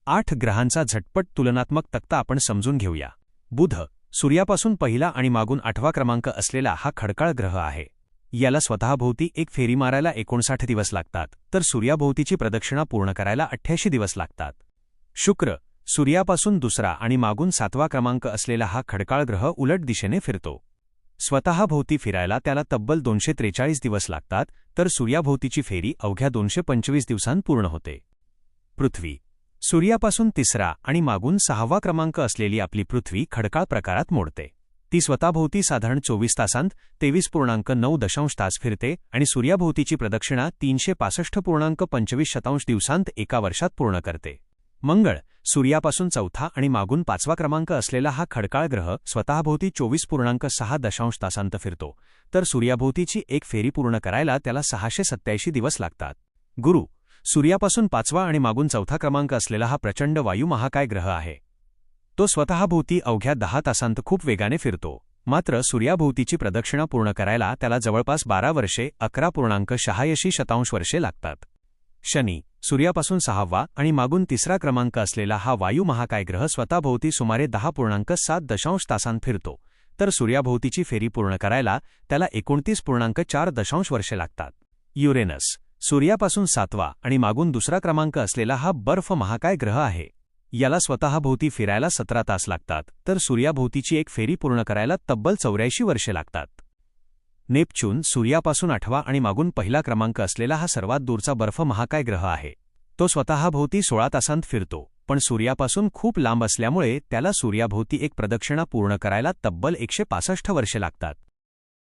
8 ग्रहांचा झटपट तुलनात्मक तक्ता आपण समजून घेऊया. बुध, सूर्यापासून पहिला आणि मागून 8वा क्रमांक असलेला हा खडकाळ ग्रह आहे. याला स्वतःभोवती एक फेरी मारायला 59 दिवस लागतात, तर सूर्याभोवतीची प्रदक्षिणा पूर्ण करायला 88 दिवस लागतात. शुक्र, सूर्यापासून दुसरा आणि मागून 7वा क्रमांक असलेला हा खडकाळ ग्रह उलट दिशेने फिरतो. स्वतःभोवती फिरायला त्याला तब्बल 243 दिवस लागतात, तर सूर्याभोवतीची फेरी अवघ्या 225 दिवसांत पूर्ण होते. पृथ्वी, सूर्यापासून तिसरा आणि मागून 6वा क्रमांक असलेली आपली पृथ्वी खडकाळ प्रकारात मोडते. ती स्वतःभोवती साधारण 24 तासांत 23.9 तास फिरते आणि सूर्याभोवतीची प्रदक्षिणा 365.25 दिवसांत एका वर्षात पूर्ण करते. मंगळ, सूर्यापासून चौथा आणि मागून 5वा क्रमांक असलेला हा खडकाळ ग्रह स्वतःभोवती 24.6 तासांत फिरतो, तर सूर्याभोवतीची एक फेरी पूर्ण करायला त्याला 687 दिवस लागतात. गुरु, सूर्यापासून 5वा आणि मागून 4था क्रमांक असलेला हा प्रचंड वायू महाकाय ग्रह आहे. तो स्वतःभोवती अवघ्या 10 तासांत खूप वेगाने फिरतो, मात्र सूर्याभोवतीची प्रदक्षिणा पूर्ण करायला त्याला जवळपास 12 वर्षे 11.86 वर्षे लागतात. शनी, सूर्यापासून 6वा आणि मागून 3रा क्रमांक असलेला हा वायू महाकाय ग्रह स्वतःभोवती सुमारे 10.7 तासांत फिरतो, तर सूर्याभोवतीची फेरी पूर्ण करायला त्याला 29.4 वर्षे लागतात. युरेनस, सूर्यापासून 7वा आणि मागून 2रा क्रमांक असलेला हा बर्फ महाकाय ग्रह आहे. याला स्वतःभोवती फिरायला 17 तास लागतात, तर सूर्याभोवतीची एक फेरी पूर्ण करायला तब्बल 84 वर्षे लागतात. नेपच्यून, सूर्यापासून 8वा आणि मागून पहिला क्रमांक असलेला हा सर्वात दूरचा बर्फ महाकाय ग्रह आहे. तो स्वतःभोवती 16 तासांत फिरतो, पण सूर्यापासून खूप लांब असल्यामुळे त्याला सूर्याभोवती एक प्रदक्षिणा पूर्ण करायला तब्बल 165 वर्षे लागतात.